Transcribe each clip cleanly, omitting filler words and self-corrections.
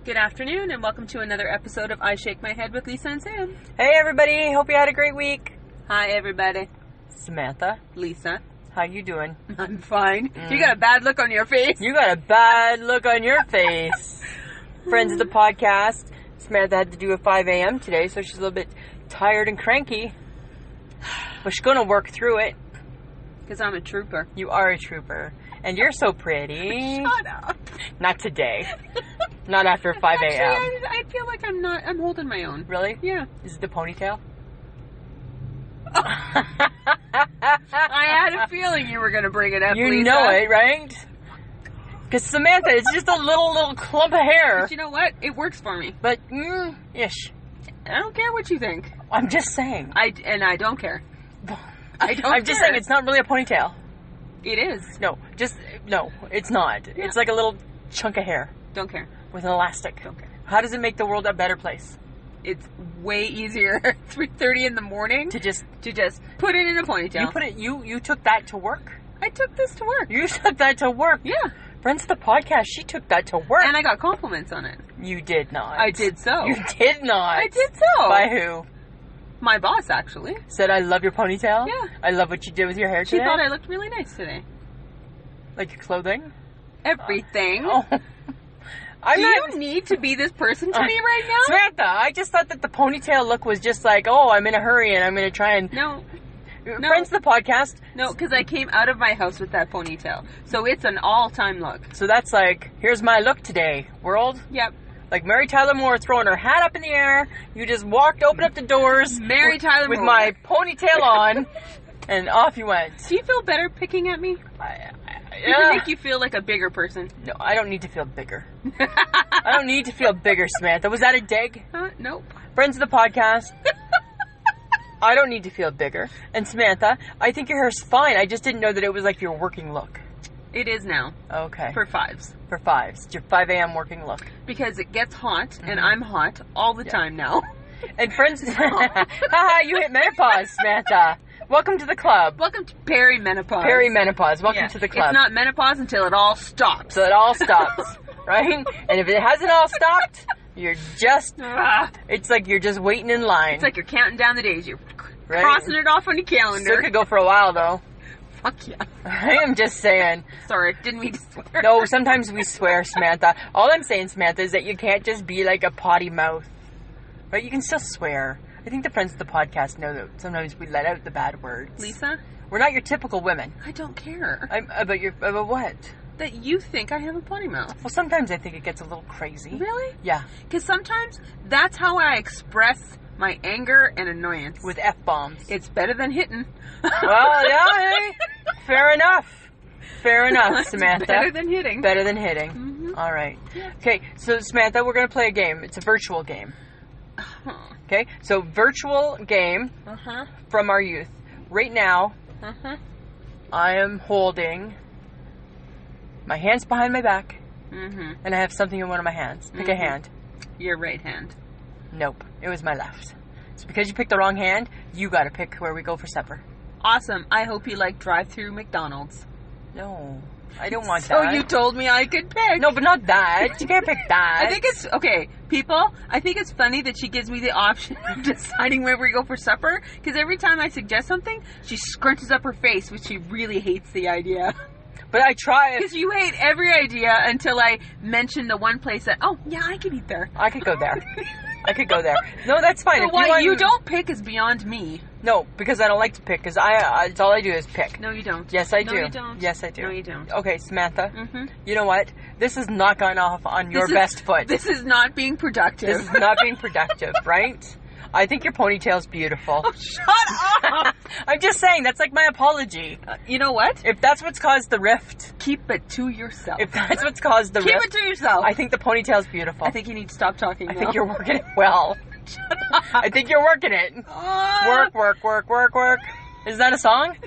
Good afternoon, and welcome to another episode of I Shake My Head with Lisa and Sam. Hey everybody, hope you had a great week. Hi everybody. Samantha. Lisa. How you doing? I'm fine. You got a bad look on your face. You got a bad look on your face. Friends of the podcast, Samantha had to do a 5 a.m. today, so she's a little bit tired and cranky. But she's going to work through it. Because I'm a trooper. You are a trooper. And you're so pretty. Shut up. Not today. Not after 5 a.m. Actually, I feel like I'm holding my own. Really? Yeah. Is it the ponytail? I had a feeling you were going to bring it up, You Lisa. know it, right? Because Samantha, it's just a little clump of hair. But you know what? It works for me. But, ish. I don't care what you think. I'm just saying. I don't care. I'm just saying it's not really a ponytail. It is. No, it's not. Yeah. It's like a little chunk of hair Don't care. with an elastic. Don't care. How does it make the world a better place? It's way easier at 3:30 in the morning To just put it in a ponytail. you took that to work? I took this to work. You took that to work. Yeah. Friends of the podcast, she took that to work. And I got compliments on it. You did not. I did so. You did not. I did so. By who? My boss, actually. Said I love your ponytail? Yeah. I love what you did with your hair She today? thought I looked really nice today. Like your clothing? Everything. Oh. Do you need to be this person to me right now? Samantha, I just thought that the ponytail look was just like, oh, I'm in a hurry and I'm going to try and... No. Friends of the podcast. No, because I came out of my house with that ponytail. So it's an all-time look. So that's like, here's my look today, world. Yep. Like Mary Tyler Moore throwing her hat up in the air. You just walked, opened up the doors. Mary Tyler with Moore. my ponytail on, and off you went. Do you feel better picking at me? Does it make you feel like a bigger person? No, I don't need to feel bigger. I don't need to feel bigger, Samantha. Was that a dig? Nope. Friends of the podcast, I don't need to feel bigger. And Samantha, I think your hair's fine. I just didn't know that it was like your working look. It is now. Okay. For fives. For fives. It's your 5 a.m. working look. Because it gets hot, and I'm hot all the time now. And friends, haha, you hit menopause, Samantha. Welcome to the club. Welcome to perimenopause. Perimenopause. Welcome to the club. It's not menopause until it all stops. So it all stops, right? And if it hasn't all stopped, you're just, it's like you're just waiting in line. It's like you're counting down the days. You're Right? crossing it off on your calendar. Still could go for a while, though. Fuck yeah. I am just saying. Sorry, didn't mean to swear. No, sometimes we swear, Samantha. All I'm saying, Samantha, is that you can't just be like a potty mouth. Right? You can still swear. I think the friends of the podcast know that sometimes we let out the bad words. Lisa? We're not your typical women. I don't care. About what? That you think I have a potty mouth. Well, sometimes I think it gets a little crazy. Really? Yeah. Because sometimes that's how I express my anger and annoyance. With F-bombs. It's better than hitting. Well, yeah, hey. Fair enough. Fair enough, Samantha. Better than hitting. Better than hitting. Mm-hmm. All right. Okay, so Samantha, we're going to play a game. It's a virtual game. Okay, so virtual game from our youth. Right now, I am holding my hands behind my back, and I have something in one of my hands. Pick a hand. Your right hand. Nope, it was my left. So because you picked the wrong hand, you got to pick where we go for supper. Awesome. I hope you like drive-through McDonald's. No, I don't want So that. you told me I could pick. No, but not that. You can't pick that. I think it's, okay, people, I think it's funny that she gives me the option of deciding where we go for supper, because every time I suggest something, she scrunches up her face, which she really hates the idea. But I try. Because you hate every idea until I mention the one place that, oh, yeah, I could eat there. I could go there. I could go there. No, that's fine. So If why you don't pick is beyond me. No, because I don't like to pick, because it's all I do is pick. No, you don't. Yes, I do. No, you don't. Yes, I do. No, you don't. Okay, Samantha, you know what? This is not going off on your best foot. This is not being productive. This is not being productive, right? I think your ponytail's beautiful. Oh, shut up! I'm just saying, that's like my apology. You know what? If that's what's caused the rift. Keep it to yourself. If that's what's caused the rift. Keep it to yourself. I think the ponytail's beautiful. I think you need to stop talking now. I think you're working it well. I think you're working it. Work, work, work, work, work. Is that a song?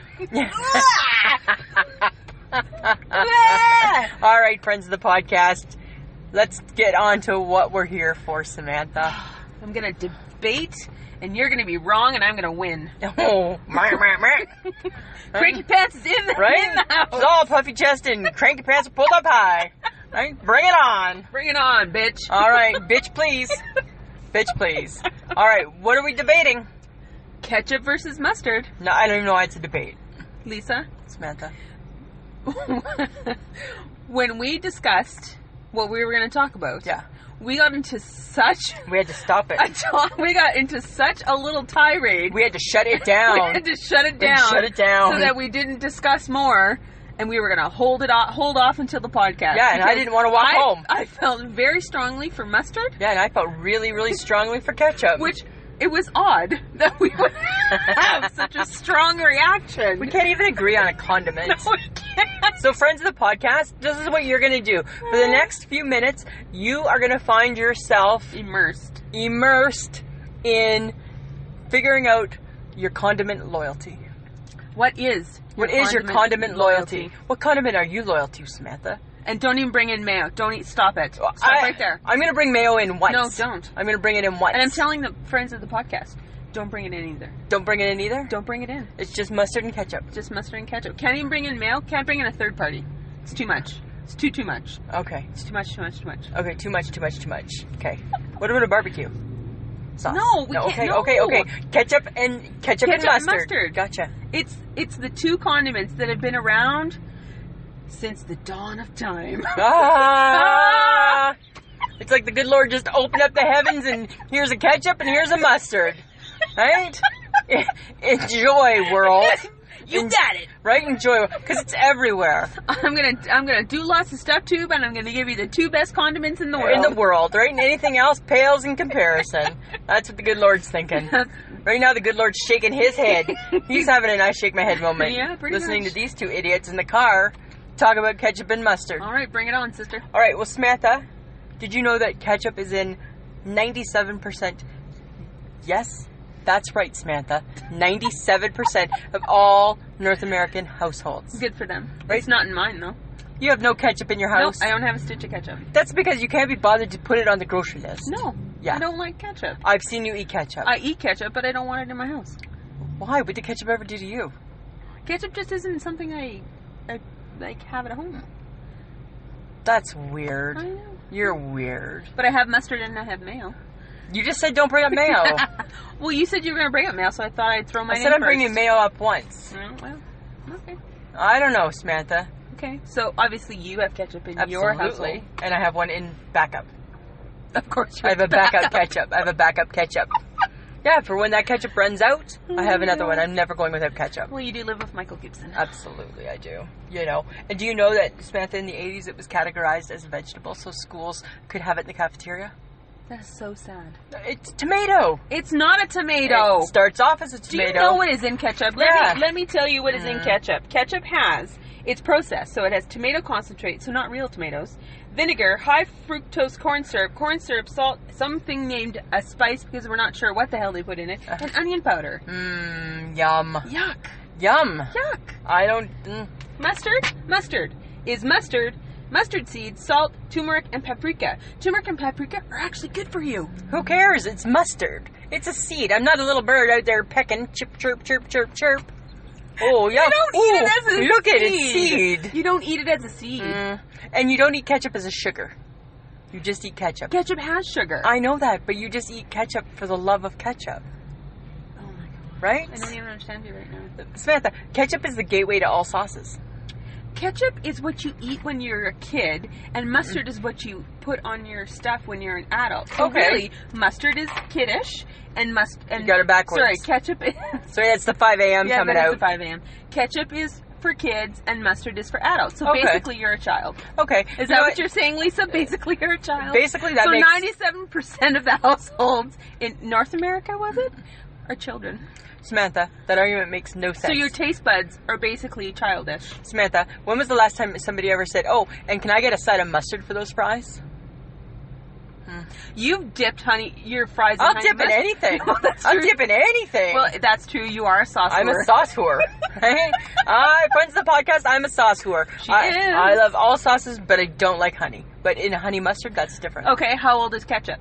All right, friends of the podcast. Let's get on to what we're here for, Samantha. I'm going to debate, and you're going to be wrong, and I'm going to win. Oh, Cranky Pants is in the, right? in the house. It's all puffy chest and cranky pants pulled up high. Right? Bring it on. Bring it on, bitch. All right, bitch, please. Bitch, please. All right, what are we debating? Ketchup versus mustard. No, I don't even know why it's a debate. Lisa? Samantha. When we discussed what we were going to talk about, Yeah. we got into such We had to stop it. we got into such a little tirade. We had to shut it down. We had to shut it down. Shut it down. So that we didn't discuss more, and we were going to hold off until the podcast. Yeah, and I didn't want to walk home. I felt very strongly for mustard. Yeah, and I felt really, really strongly for ketchup. Which, it was odd that we would have such a strong reaction. We can't even agree on a condiment. No, we can't. So, friends of the podcast, this is what you're going to do. For the next few minutes, you are going to find yourself Immersed in figuring out your condiment loyalty. What is your condiment loyalty? What condiment are you loyal to, Samantha? And don't even bring in mayo. Stop it. Stop right there. I'm going to bring mayo in once. No, don't. I'm going to bring it in once. And I'm telling the friends of the podcast, don't bring it in either. Don't bring it in either? Don't bring it in. It's just mustard and ketchup. Just mustard and ketchup. Can't even bring in mayo. Can't bring in a third party. It's too much. It's too much. Okay. It's too much. Okay, too much. Okay. What about a barbecue sauce? No, we can't. Okay. Ketchup and mustard. Gotcha. It's the two condiments that have been around since the dawn of time. It's like the good Lord just opened up the heavens and here's a ketchup and here's a mustard. Right? Enjoy, world. You got it. Right? Enjoy, because it's everywhere. I'm gonna do lots of stuff too, but I'm gonna give you the two best condiments in the world. In the world, right? And anything else pales in comparison. That's what the good Lord's thinking. Right now, the good Lord's shaking his head. He's having a nice shake my head moment. Yeah, pretty listening much. to these two idiots in the car talk about ketchup and mustard. All right, bring it on, sister. All right, well, Samantha, did you know that ketchup is in 97%? Yes, that's right, Samantha. 97% of all North American households. Good for them. Right? It's not in mine, though. You have no ketchup in your house? Nope, I don't have a stitch of ketchup. That's because you can't be bothered to put it on the grocery list. No. Yeah. I don't like ketchup. I've seen you eat ketchup. I eat ketchup, but I don't want it in my house. Why? What did ketchup ever do to you? Ketchup just isn't something I like have at home. That's weird. I know. You're weird. But I have mustard and I have mayo. You just said don't bring up mayo. Well, you said you were going to bring up mayo, so I thought I'd throw mine in I said I'm first. bringing mayo up once. Well, okay. I don't know, Samantha. Okay, so obviously you have ketchup in your household. Absolutely. And I have one in backup. Of course you I have a backup ketchup. Yeah, for when that ketchup runs out, I have another one. I'm never going without ketchup. Well, you do live with Michael Gibson. Absolutely, I do. You know. And do you know that, Samantha, in the 80s it was categorized as a vegetable, so schools could have it in the cafeteria? That's so sad. It's tomato. It's not a tomato. It starts off as a Do tomato. you know what is in ketchup? Yeah. Let me tell you what is in ketchup. Ketchup it's processed, so it has tomato concentrate, so not real tomatoes, vinegar, high fructose corn syrup, salt, something named a spice because we're not sure what the hell they put in it, and onion powder. Yum. Yuck. Yum. Yuck. I don't... Mustard is mustard seeds, salt, turmeric, and paprika. Turmeric and paprika are actually good for you. Who cares? It's mustard. It's a seed. I'm not a little bird out there pecking. Chirp, chirp, chirp, chirp, chirp. Oh, yeah. You don't eat it as a seed. Look at it, seed. You don't eat it as a seed. And you don't eat ketchup as a sugar. You just eat ketchup. Ketchup has sugar. I know that, but you just eat ketchup for the love of ketchup. Oh my god. Right? I don't even understand you right now. Samantha, ketchup is the gateway to all sauces. Ketchup is what you eat when you're a kid, and mustard is what you put on your stuff when you're an adult. So Okay. really, mustard is kiddish, and You got it backwards. Sorry, ketchup is... Sorry, that's the 5 a.m. yeah, coming that out. is the 5 a.m. Ketchup is for kids, and mustard is for adults. So Okay. basically, you're a child. Okay. Is that what you're saying, Lisa? Basically, you're a child? Basically, that so makes... 97% of the households in North America, was it? Are children. Samantha, that argument makes no sense. So your taste buds are basically childish. Samantha, when was the last time somebody ever said, oh, and can I get a side of mustard for those fries? You've dipped your fries in I'll honey dip in mustard. anything. No, that's I'll true. dip in anything. Well, that's true. You are a sauce I'm whore. a sauce whore. Right? Friends of the podcast, I'm a sauce whore. She is. I love all sauces, but I don't like honey. But in honey mustard, that's different. Okay, how old is ketchup?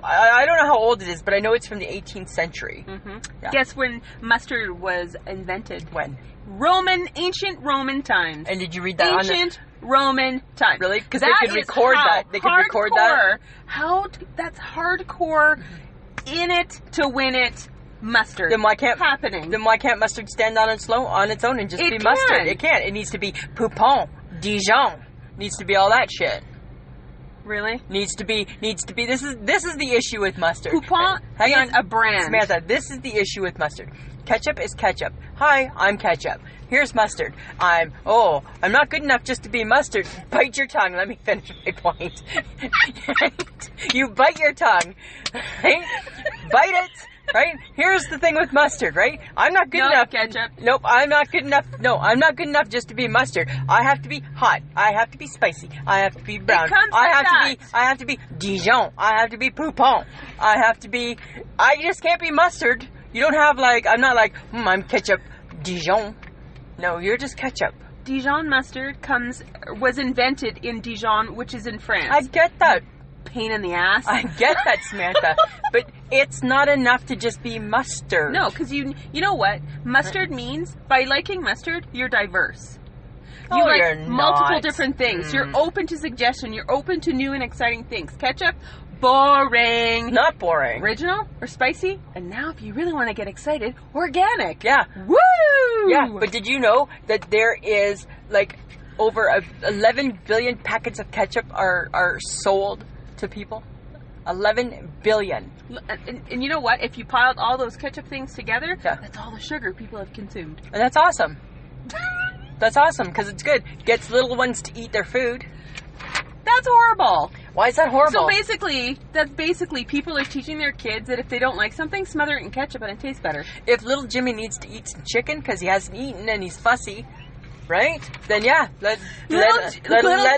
I don't know how old it is, but I know it's from the 18th century. Mm-hmm. Yeah. Guess when mustard was invented? When? Ancient Roman times. And did you read that Ancient Roman times. Really? Because they could record that. They could record that. That's hardcore, in it to win it mustard. Then why can't happening? Then why can't mustard stand on its own and just be mustard? It can't. It needs to be Poupon, Dijon. Needs to be all that shit. Really? Needs to be. This is the issue with mustard. Poupon is a brand. Samantha, this is the issue with mustard. Ketchup is ketchup. Hi, I'm ketchup. Here's mustard. I'm not good enough just to be mustard. Bite your tongue. Let me finish my point. You bite your tongue. Right? Bite it. Right? Here's the thing with mustard, right? I'm not good enough. Ketchup. Nope, I'm not good enough. No, I'm not good enough just to be mustard. I have to be hot. I have to be spicy. I have to be brown. I have to be Dijon. I have to be Poupon. I just can't be mustard. You don't have I'm not I'm ketchup Dijon. No, you're just ketchup. Dijon mustard was invented in Dijon, which is in France. I get that. Pain in the ass. I get that, Samantha. But it's not enough to just be mustard. No, because you know what? Mustard means, by liking mustard, you're diverse. You like multiple different things. You're open to suggestion. You're open to new and exciting things. Ketchup, boring. Not boring. Original or spicy. And now if you really want to get excited, organic. Yeah. Woo! Yeah, but did you know that there is over 11 billion packets of ketchup are sold to people? 11 billion. And you know what? If you piled all those ketchup things together, that's all the sugar people have consumed. And that's awesome. That's awesome because it's good. Gets little ones to eat their food. That's horrible. Why is that horrible? So that's basically people are teaching their kids that if they don't like something, smother it in ketchup and it tastes better. If little Jimmy needs to eat some chicken because he hasn't eaten and he's fussy, right? Then let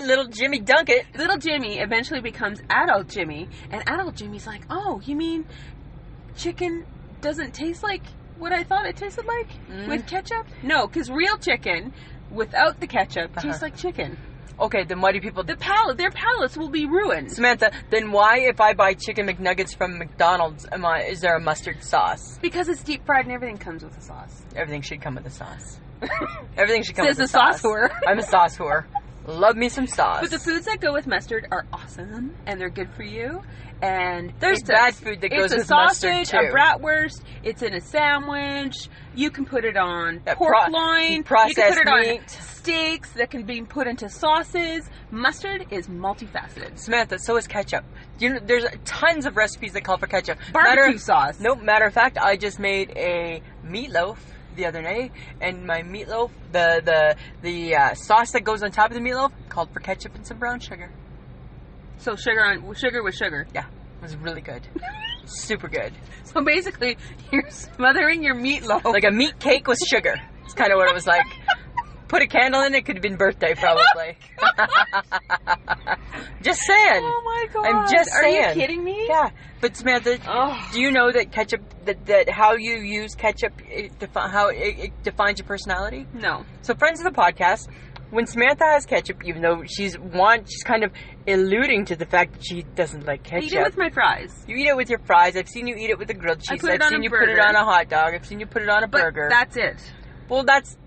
little Jimmy dunk it. Little Jimmy eventually becomes adult Jimmy, and adult Jimmy's like, oh, you mean chicken doesn't taste like what I thought it tasted like with ketchup? No, because real chicken without the ketchup tastes like chicken. Okay, then why do people... Their palates will be ruined. Samantha, then why, if I buy chicken McNuggets from McDonald's, is there a mustard sauce? Because it's deep fried and everything comes with a sauce. Everything should come with a sauce. Everything should come with a Says sauce. the sauce whore. I'm a sauce whore. Love me some sauce. But the foods that go with mustard are awesome, and they're good for you. And there's bad food that goes with mustard too. It's a sausage, a bratwurst. It's in a sandwich. You can put it on pork loin. Processed you can put it meat. on steaks that can be put into sauces. Mustard is multifaceted. Samantha, so is ketchup. There's tons of recipes that call for ketchup. Barbecue sauce. Nope. Matter of fact, I just made a meatloaf the other day, and my meatloaf, the sauce that goes on top of the meatloaf, called for ketchup and some brown sugar. So sugar with sugar. Yeah, it was really good. Super good. So basically, you're smothering your meatloaf like a meat cake with sugar. It's kind of what it was like. Put a candle in it, could have been birthday probably. Just saying. Oh my god. I'm just saying. Are you kidding me? Yeah. But Samantha, do you know that ketchup, that how you use ketchup, how it defines your personality? No. So friends of the podcast, when Samantha has ketchup, even though she's kind of alluding to the fact that she doesn't like ketchup. I eat it with my fries. You eat it with your fries. I've seen you eat it with a grilled cheese. I've seen you put it on a hot dog. I've seen you put it on a burger. That's it. Well, that's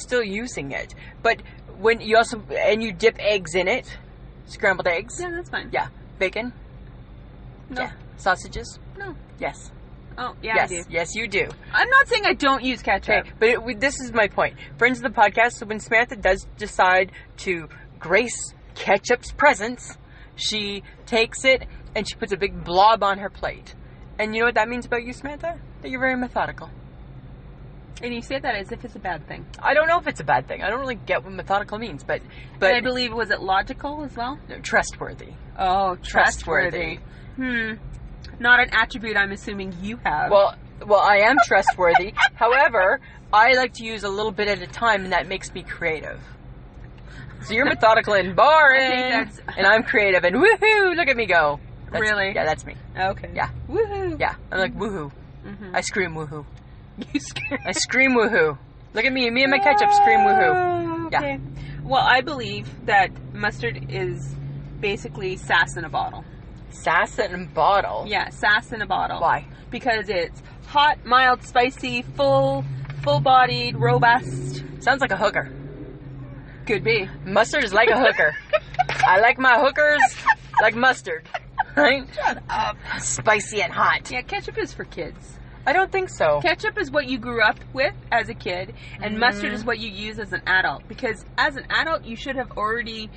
still using it. But when you you dip eggs in it, scrambled eggs. Yeah, that's fine. Yeah. Bacon. No. Yeah. Sausages. No. Yes. Oh, yeah, yes. I do. Yes, you do. I'm not saying I don't use ketchup. Okay, but this is my point. Friends of the podcast, so when Samantha does decide to grace ketchup's presence, she takes it and she puts a big blob on her plate. And you know what that means about you, Samantha? That you're very methodical. And you say that as if it's a bad thing. I don't know if it's a bad thing. I don't really get what methodical means, but I believe, was it logical as well? No, trustworthy. Oh, trustworthy. Not an attribute I'm assuming you have. Well, I am trustworthy. However, I like to use a little bit at a time, and that makes me creative. So you're methodical and boring, and I'm creative and woohoo! Look at me go. Really? Yeah, that's me. Okay. Yeah. Woohoo! Yeah, I'm like woohoo. Mm-hmm. I scream woohoo. You scream. I scream woohoo. Look at me. Me and my ketchup scream woohoo. Okay. Yeah. Well, I believe that mustard is basically sass in a bottle. Sass in a bottle? Yeah, sass in a bottle. Why? Because it's hot, mild, spicy, full-bodied, robust. Sounds like a hooker. Could be. Mustard is like a hooker. I like my hookers like mustard. Right? Shut up. Spicy and hot. Yeah, ketchup is for kids. I don't think so. Ketchup is what you grew up with as a kid, and mustard is what you use as an adult. Because as an adult, you should have already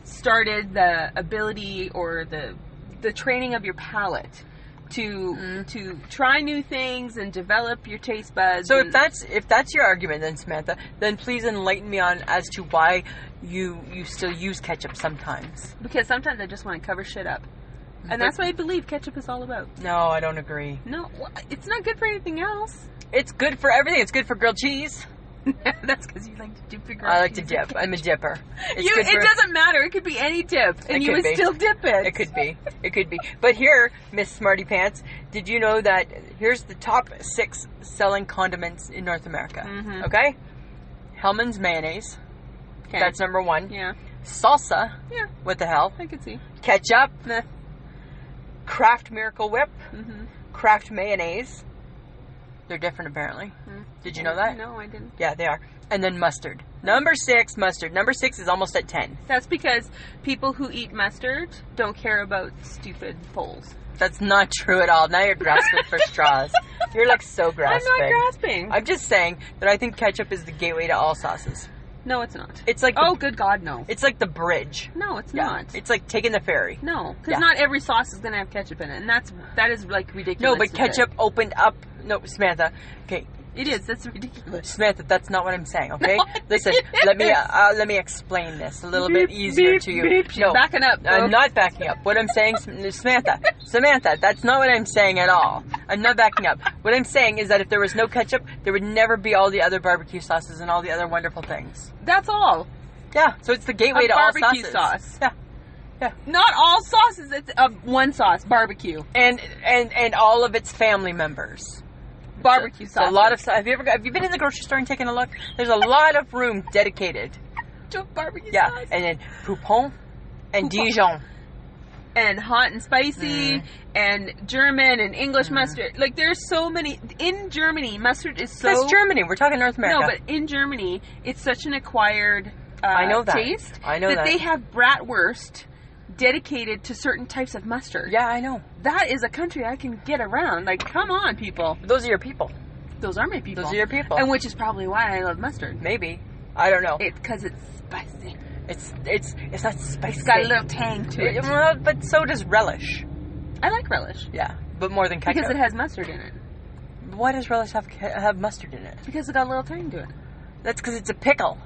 started the ability or the training of your palate to try new things and develop your taste buds. So if that's your argument, then Samantha, then please enlighten me on as to why you still use ketchup sometimes. Because sometimes I just want to cover shit up. And that's what I believe ketchup is all about. No, I don't agree. No, it's not good for anything else. It's good for everything. It's good for grilled cheese. That's because you like to dip your I like to dip. I'm a dipper. It doesn't matter. It could be any dip, and you would still dip it. It could be. It could be. But here, Miss Smarty Pants, did you know that here's the top 6 selling condiments in North America? Mm-hmm. Okay? Hellman's mayonnaise. Okay. That's number 1. Yeah. Salsa. Yeah. What the hell? I could see. Ketchup. Nah. Kraft Miracle Whip. Mm-hmm. Kraft mayonnaise. They're different, apparently. Did you know that? No, I didn't. Yeah, they are. And then mustard. Number 6, mustard. Number 6 is almost at 10. That's because people who eat mustard don't care about stupid polls. That's not true at all. Now you're grasping for straws. You're like so grasping. I'm not grasping. I'm just saying that I think ketchup is the gateway to all sauces. No, it's not. It's like good God, no. It's like the bridge. No, it's not. It's like taking the ferry. No, because not every sauce is going to have ketchup in it, and that is like ridiculous. No, but ketchup opened up. No, Samantha. Okay. It is. That's ridiculous. Samantha, that's not what I'm saying, okay? No, listen, let me explain this a little bit easier to you. Beep. No, backing up. I'm not backing up. What I'm saying, Samantha, that's not what I'm saying at all. I'm not backing up. What I'm saying is that if there was no ketchup, there would never be all the other barbecue sauces and all the other wonderful things. That's all. Yeah, so it's the gateway to all barbecue sauces. Sauce. Yeah. Yeah. Not all sauces. It's one sauce, barbecue, and all of its family members. Barbecue sauce. A lot of. Have you been in the grocery store and taken a look? There's a lot of room dedicated to barbecue sauce. Yeah, and then Poupon and Dijon. And hot and spicy, and German and English mustard. Like, there's so many. In Germany, mustard is so... That's Germany. We're talking North America. No, but in Germany, it's such an acquired I know that. taste. I know that. They have bratwurst dedicated to certain types of mustard. Yeah, I know. That is a country I can get around. Like, come on, people. Those are your people. Those are my people. Those are your people. And which is probably why I love mustard. Maybe. I don't know. Because it's spicy. It's not spicy. It's got a little tang to it. Well, but so does relish. I like relish. Yeah, but more than ketchup. Because it has mustard in it. Why does relish have mustard in it? Because it got a little tang to it. That's because it's a pickle.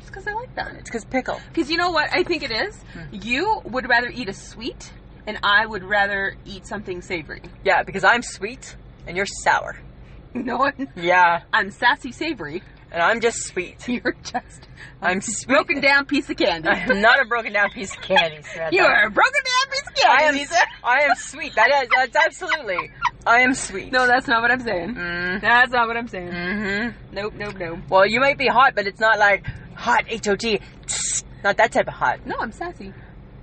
It's because I like that. It's because pickle. Because you know what I think it is? You would rather eat a sweet, and I would rather eat something savory. Yeah, because I'm sweet, and you're sour. No, yeah. I'm sassy savory. And I'm just sweet. You're just I'm sweet. Broken down piece of candy. I'm not a broken down piece of candy, Samantha. You are a broken down piece of candy. I am sweet. That's absolutely. I am sweet. No, that's not what I'm saying. That's not what I'm saying. Mm-hmm. Nope. Well, you might be hot, but it's not like hot, H-O-T. Not that type of hot. No, I'm sassy.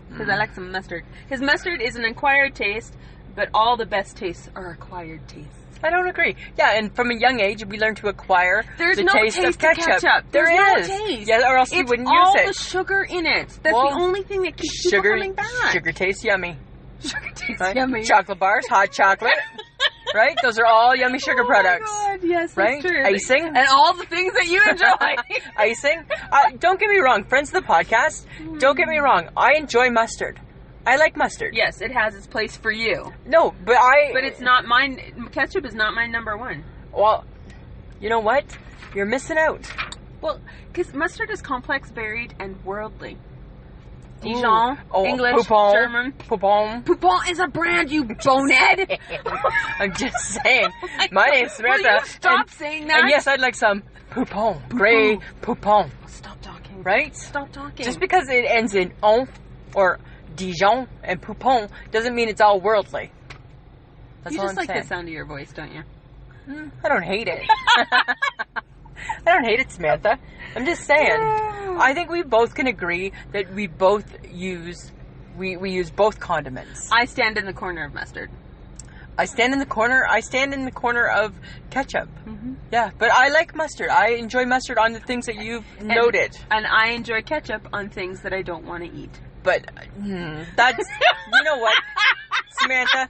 Because I like some mustard. Because mustard is an acquired taste, but all the best tastes are acquired tastes. I don't agree. Yeah, and from a young age, we learn to acquire There's the no taste of ketchup. There's There no is. taste. Yeah, or else you wouldn't use it. It's all the sugar in it. That's the only thing that keeps people coming back. Sugar tastes yummy. Sugar tastes right? yummy. Chocolate bars, hot chocolate. Right? Those are all yummy sugar products. Oh my God, yes, right? that's true. Icing. And all the things that you enjoy. Icing. Don't get me wrong, friends of the podcast, don't get me wrong. I enjoy mustard. I like mustard. Yes, it has its place for you. No, but it's not mine. Ketchup is not my number one. Well, you know what? You're missing out. Well, because mustard is complex, varied, and worldly. Dijon, English, Poupon, German. Poupon. Poupon is a brand, you bonehead. I'm just saying. My name's Samantha. Will you stop saying that? And yes, I'd like some Poupon. Gray Poupon. Stop talking. Right? Stop talking. Just because it ends in on or Dijon and Poupon doesn't mean it's all worldly. That's you all just I'm like saying. the sound of your voice, don't you? I don't hate it. I don't hate it, Samantha. I'm just saying. I think we both can agree that we both use we use both condiments. I stand in the corner of mustard. I stand in the corner of ketchup. Mm-hmm. Yeah, but I like mustard. I enjoy mustard on the things that you've noted. And I enjoy ketchup on things that I don't want to eat. But that's, you know what, Samantha?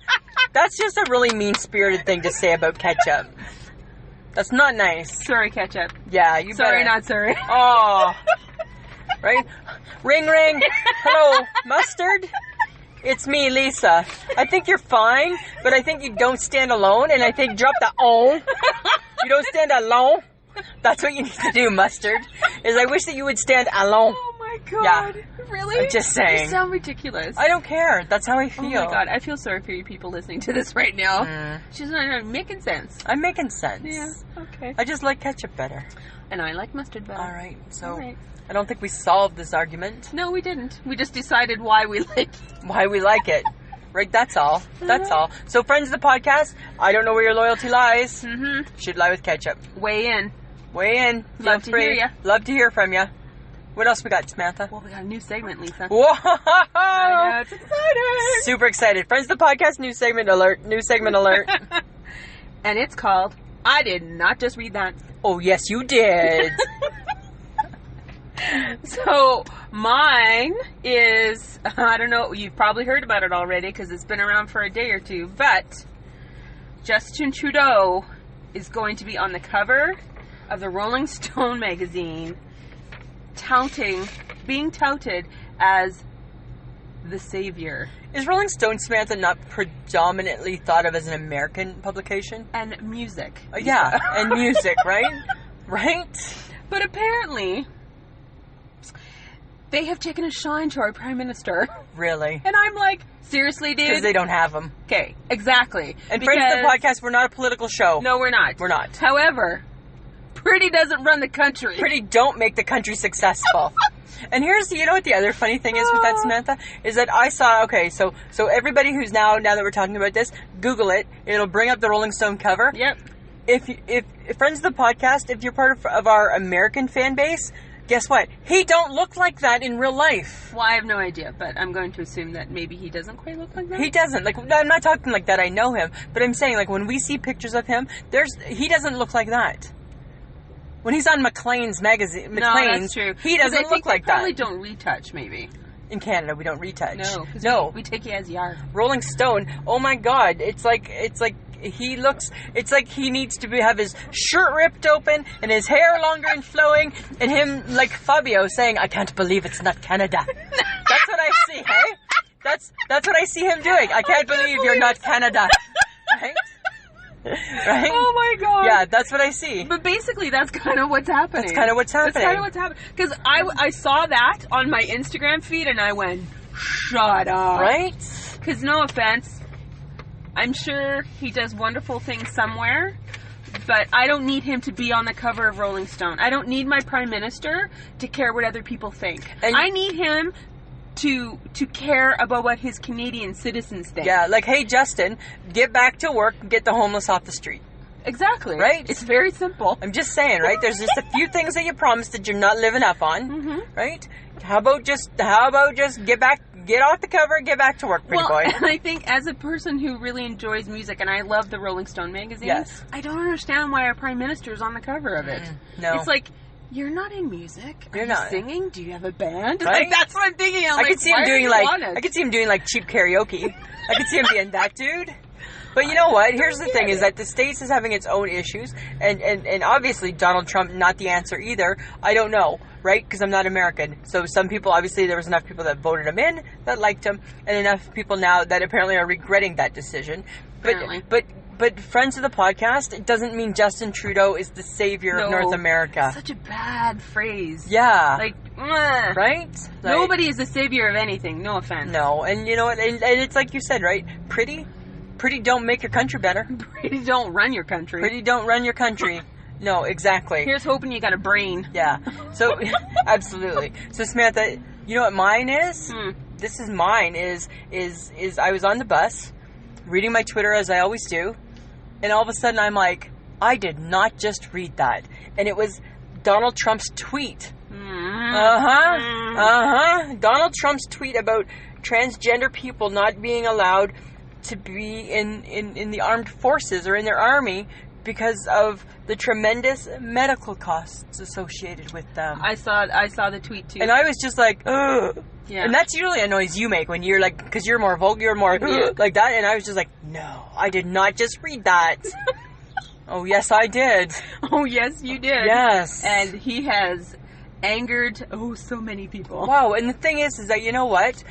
That's just a really mean-spirited thing to say about ketchup. That's not nice. Sorry, ketchup. Yeah, you Sorry, better. not sorry. Oh. Right? Ring, ring. Hello, mustard? It's me, Lisa. I think you're fine, but I think you don't stand alone, and I think drop the "on." You don't stand alone. That's what you need to do, mustard. Is I wish that you would stand alone. Oh my God. Yeah. Really? I'm just saying. You sound ridiculous. I don't care. That's how I feel. Oh my God. I feel sorry for you people listening to this right now. She's not making sense. I'm making sense. Yeah. Okay. I just like ketchup better. And I like mustard better. All right. So All right. I don't think we solved this argument. No, we didn't. We just decided why we like it. Right, that's all. That's all. So, friends of the podcast, I don't know where your loyalty lies. Should lie with ketchup. Weigh in. Weigh in. Love to hear ya. Love to hear from you. What else we got, Samantha? Well, we got a new segment, Lisa. Whoa! I know, it's exciting. Super excited. Friends of the podcast, new segment alert. New segment alert. And it's called, I did not just read that. Oh, yes, you did. So, mine is, I don't know, you've probably heard about it already because it's been around for a day or two, but Justin Trudeau is going to be on the cover of the Rolling Stone magazine, being touted as the savior. Is Rolling Stone, Samantha, not predominantly thought of as an American publication? And music. Yeah, and music, right? Right? But apparently, they have taken a shine to our Prime Minister. Really? And I'm like, seriously, dude? Because they don't have them. Okay, exactly. And friends of the podcast, we're not a political show. No, we're not. We're not. However, Pretty doesn't run the country. Pretty don't make the country successful. And here's, you know what the other funny thing is with that, Samantha? Is that I saw, okay, so everybody who's now that we're talking about this, Google it. It'll bring up the Rolling Stone cover. Yep. If friends of the podcast, if you're part of our American fan base, guess what? He don't look like that in real life. Well, I have no idea, but I'm going to assume that maybe he doesn't quite look like that. He doesn't. Like, I'm not talking like that. I know him, but I'm saying, like, when we see pictures of him, he doesn't look like that. When he's on Maclean's magazine, no, that's true. He doesn't look like that. Probably don't retouch, maybe. In Canada, we don't retouch. No, we take it as yard. Rolling Stone. Oh my God! It's like he looks. It's like he needs to have his shirt ripped open and his hair longer and flowing, and him like Fabio saying, "I can't believe it's not Canada." That's what I see. Hey, that's what I see him doing. I can't believe you're not Canada. Right? Right? Oh my God. Yeah, that's what I see. But basically, that's kind of what's happening. That's kind of what's happening. Because I saw that on my Instagram feed and I went, shut up. Right? Because no offense, I'm sure he does wonderful things somewhere, but I don't need him to be on the cover of Rolling Stone. I don't need my Prime Minister to care what other people think. And I need him to care about what his Canadian citizens think. Yeah, like, hey, Justin, get back to work and get the homeless off the street. Exactly. Right? It's very simple. I'm just saying, right? There's just a few things that you promised that you're not living up on, right? How about just get off the cover and get back to work, pretty boy. And I think as a person who really enjoys music, and I love the Rolling Stone magazine, yes. I don't understand why our Prime Minister is on the cover of it. No. It's like, you're not in music. Are You're you not singing? Do you have a band? Right? Like, that's what I'm thinking. I could see him doing like cheap karaoke. I could see him being that dude. But you know what? Here's the thing: is that the States is having its own issues, and obviously Donald Trump not the answer either. I don't know, right? Because I'm not American. So some people, obviously, there was enough people that voted him in that liked him, and enough people now that apparently are regretting that decision. But friends of the podcast, it doesn't mean Justin Trudeau is the savior of North America. Such a bad phrase. Yeah. Like, right? Like, nobody is the savior of anything. No offense. No, and you know what? And it's like you said, right? Pretty don't make your country better. Pretty don't run your country. Pretty don't run your country. No, exactly. Here's hoping you got a brain. Yeah. So, absolutely. So, Samantha, you know what mine is? This is mine. Is I was on the bus, reading my Twitter as I always do, and all of a sudden I'm like, I did not just read that. And it was Donald Trump's tweet. Donald Trump's tweet about transgender people not being allowed to be in the armed forces or in their army because of the tremendous medical costs associated with them. I saw the tweet too. And I was just like, ugh. Yeah. And that's usually a noise you make when you're like, because you're more vocal, you're more like that. And I was just like, no, I did not just read that. Oh, yes, I did. Oh, yes, you did. Yes. And he has angered, so many people. Wow. And the thing is that, you know what?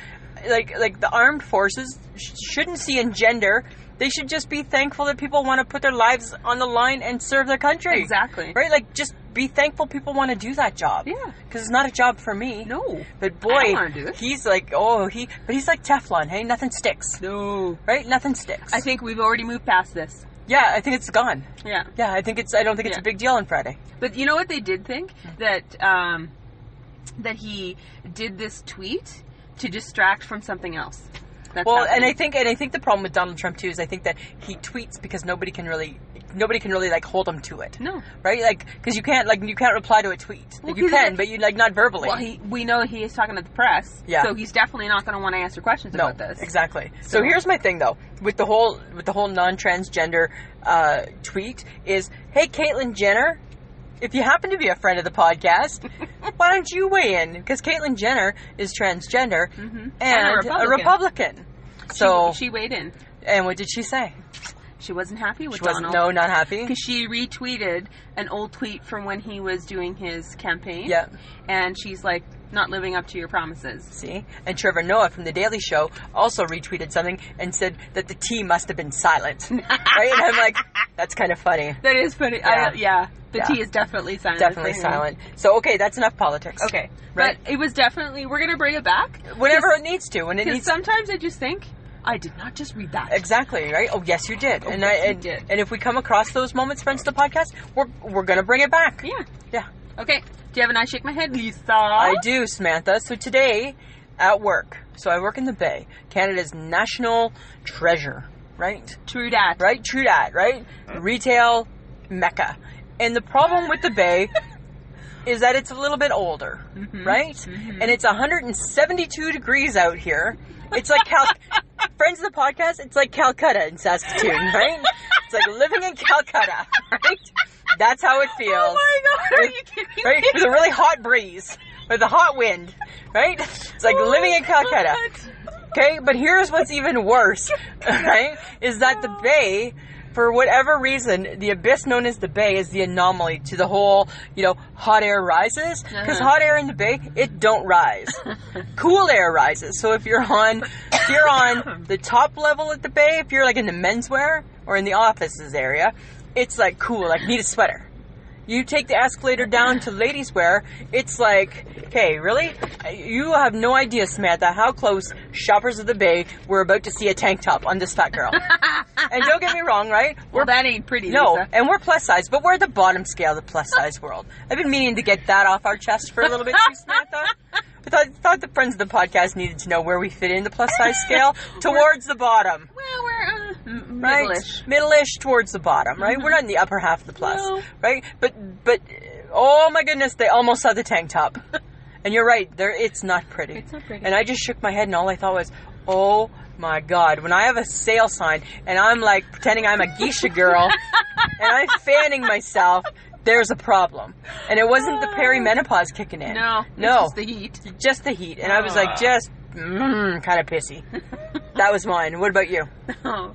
Like the armed forces shouldn't see in gender. They should just be thankful that people want to put their lives on the line and serve their country. Exactly. Right? Like, just be thankful people want to do that job. Yeah. Because it's not a job for me. No. But boy, I don't want to do it. he's like, but he's like Teflon, hey? Nothing sticks. No. Right? Nothing sticks. I think we've already moved past this. Yeah, I think it's gone. Yeah. Yeah, I don't think it's a big deal on Friday. But you know what they did think? That he did this tweet to distract from something else. That's and I think the problem with Donald Trump too is I think that he tweets because nobody can really like hold him to it. No. Right? Like, because you can't reply to a tweet. Like, you can, but you like not verbally. Well, we know he is talking to the press. Yeah. So he's definitely not going to want to answer questions about this. Exactly. So here's my thing though, with the whole non-transgender tweet is, hey, Caitlyn Jenner, if you happen to be a friend of the podcast, why don't you weigh in? Because Caitlyn Jenner is transgender and a Republican. So she weighed in. And what did she say? She wasn't happy with Donald. Donald. No, not happy. Because she retweeted an old tweet from when he was doing his campaign. Yeah. And she's like, not living up to your promises. See? And Trevor Noah from The Daily Show also retweeted something and said that the T must have been silent. Right? And I'm like, that's kind of funny. That is funny. Yeah. The T is definitely silent. Definitely silent. So, okay, that's enough politics. Okay. Right? But it was definitely, we're going to bring it back. Whenever it needs to. Because sometimes I just think, I did not just read that. Exactly, right? Oh, yes, you did. Oh, yes, you did. And if we come across those moments, friends of the podcast, we're going to bring it back. Yeah. Yeah. Okay. Do you have an I shake my head, Lisa? I do, Samantha. So today, at work, so I work in the Bay, Canada's national treasure, right? True dat. Right? True dat, right? Retail mecca. And the problem with the Bay is that it's a little bit older, right? Mm-hmm. And it's 172 degrees out here. It's like friends of the podcast, it's like Calcutta in Saskatoon, right? It's like living in Calcutta, right? That's how it feels. Oh my God, are you kidding right? me? With a really hot breeze, with a hot wind, right? It's like living in Calcutta. Okay, but here's what's even worse, right? Is that the Bay, for whatever reason, the abyss known as the Bay is the anomaly to the whole, hot air rises. Because hot air in the Bay, it don't rise. Cool air rises. So if you're on the top level at the Bay, if you're like in the menswear or in the offices area, it's like cool, like need a sweater. You take the escalator down to ladies' wear, it's like, okay, really? You have no idea, Samantha, how close shoppers of the Bay were about to see a tank top on this fat girl. And don't get me wrong, right? That ain't pretty, No, Lisa. and we're plus size, but we're at the bottom scale of the plus size world. I've been meaning to get that off our chest for a little bit too, Samantha. I thought the friends of the podcast needed to know where we fit in the plus size scale. Towards the bottom. Well, we're middle-ish. Right? Middle-ish towards the bottom, right? We're not in the upper half of the plus, No. right? But oh my goodness, they almost saw the tank top. And you're right, it's not pretty. It's not pretty. And I just shook my head and all I thought was, oh my God, when I have a sale sign and I'm like pretending I'm a geisha girl and I'm fanning myself, there's a problem. And it wasn't the perimenopause kicking in. No. No. It's just the heat. Just the heat. And I was like, kind of pissy. That was mine. What about you? Oh,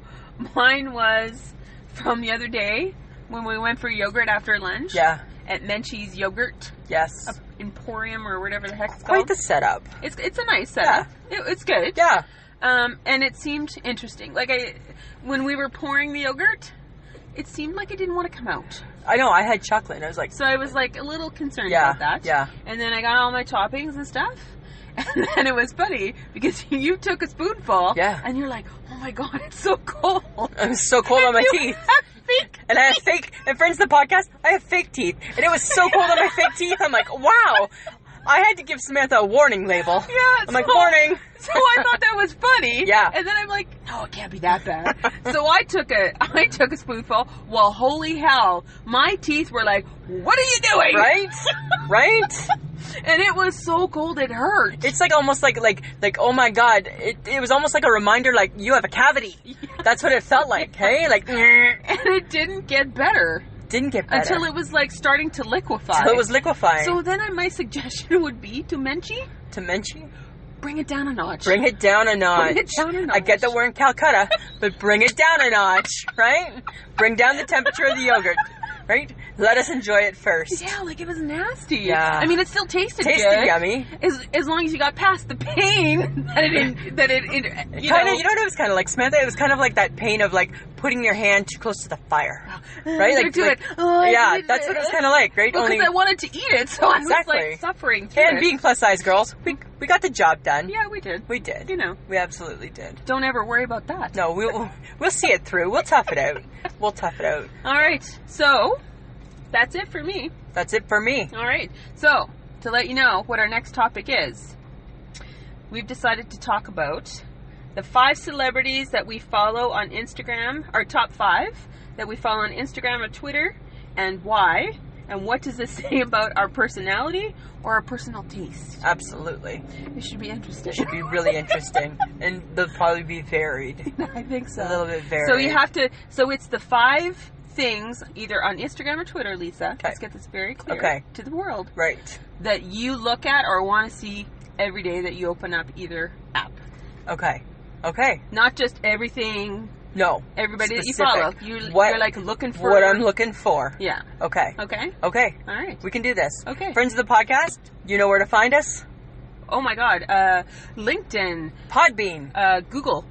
mine was from the other day when we went for yogurt after lunch. Yeah. At Menchie's Yogurt Yes. Emporium or whatever the heck it's Quite called. the setup. It's a nice setup. It's good. Yeah. And it seemed interesting. Like when we were pouring the yogurt, it seemed like it didn't want to come out. I know, I had chocolate and I was like... So I was like a little concerned Yeah, about that. yeah. And then I got all my toppings and stuff. And then it was funny because you took a spoonful. Yeah. And you're like, oh my God, it's so cold. It was so cold on my You teeth. have fake And I have fake... And friends of the podcast, I have fake teeth. And it was so cold on my fake teeth. I'm like, wow. I had to give Samantha a warning label. Yeah. I'm like, warning. So I thought that was funny. Yeah. And then I'm like, no, it can't be that bad. So I took a spoonful. Well, holy hell, my teeth were like, what are you doing? Right? Right? And it was so cold it hurt. It's like almost like oh my god, it was almost like a reminder, like you have a cavity. Yeah. That's what it felt like, hey? Like, and it didn't get better. Didn't get better. Until it was like starting to liquefy. Until it was liquefying. So then my suggestion would be to Menchie, bring it down a notch. Bring it down a notch. Bring it down a notch. I get that we're in Calcutta, but bring it down a notch, right? Bring down the temperature of the yogurt, right? Let us enjoy it first. Yeah, like it was nasty. Yeah. I mean, it still tasted good. Yummy. As long as you got past the pain that it you know know what it was kind of like, Samantha? It was kind of like that pain of like putting your hand too close to the fire, right? Like, do like it. Oh, yeah, that's what it was kind of like, right? Well, because I wanted to eat it, so I was like suffering through and being plus size girls, we got the job done. Yeah, we did. We did. You know, we absolutely did. Don't ever worry about that. No, we'll see it through. We'll tough it out. We'll tough it out. All right, so that's it for me. That's it for me. All right, so to let you know what our next topic is, we've decided to talk about the 5 celebrities that we follow on Instagram, our top 5 that we follow on Instagram or Twitter, and why, and what does this say about our personality or our personal taste. Absolutely. It should be interesting. It should be really interesting, and they'll probably be varied. I think so. A little bit varied. So you have to, so it's the 5 things, either on Instagram or Twitter, Lisa, okay. Let's get this very clear to the world. Right. That you look at or want to see every day that you open up either app. Okay. Okay. Not just everything. No. Everybody specific. that you follow. You're like looking for. What I'm looking for. Yeah. Okay. Okay. Okay. All right. We can do this. Okay. Friends of the podcast, you know where to find us? Oh my God. LinkedIn. Podbean. Google.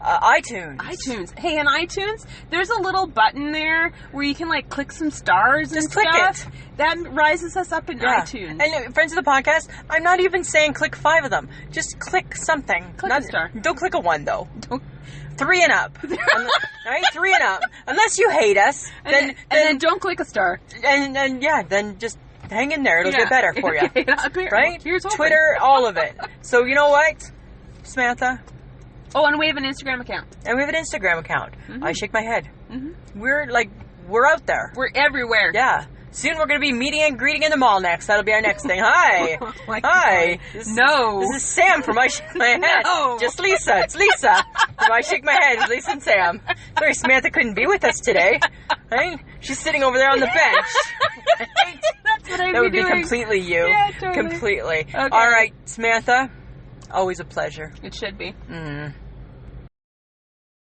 iTunes. Hey, in iTunes, there's a little button there where you can like click some stars and click stuff. it. That rises us up in iTunes. And friends of the podcast, I'm not even saying click 5 of them. Just click something. Click a star. Don't click a 1 though. 3 and up. Right? 3 and up. Unless you hate us, and then don't click a star. And then just hang in there. It'll get better for you. Okay. Right? Here's Twitter, all of it. So you know what, Samantha? Oh, and we have an Instagram account. Mm-hmm. I shake my head. Mm-hmm. We're out there. We're everywhere. Yeah. Soon we're going to be meeting and greeting in the mall next. That'll be our next thing. Hi. Oh my Hi. God. This is Sam from I Shake My Head. No. Just Lisa. It's Lisa from I Shake My Head. It's Lisa and Sam. Sorry, Samantha couldn't be with us today. Right? She's sitting over there on the bench. Right? That's what That would be completely you. Yeah, totally. Completely. Okay. All right, Samantha. Always a pleasure. It should be.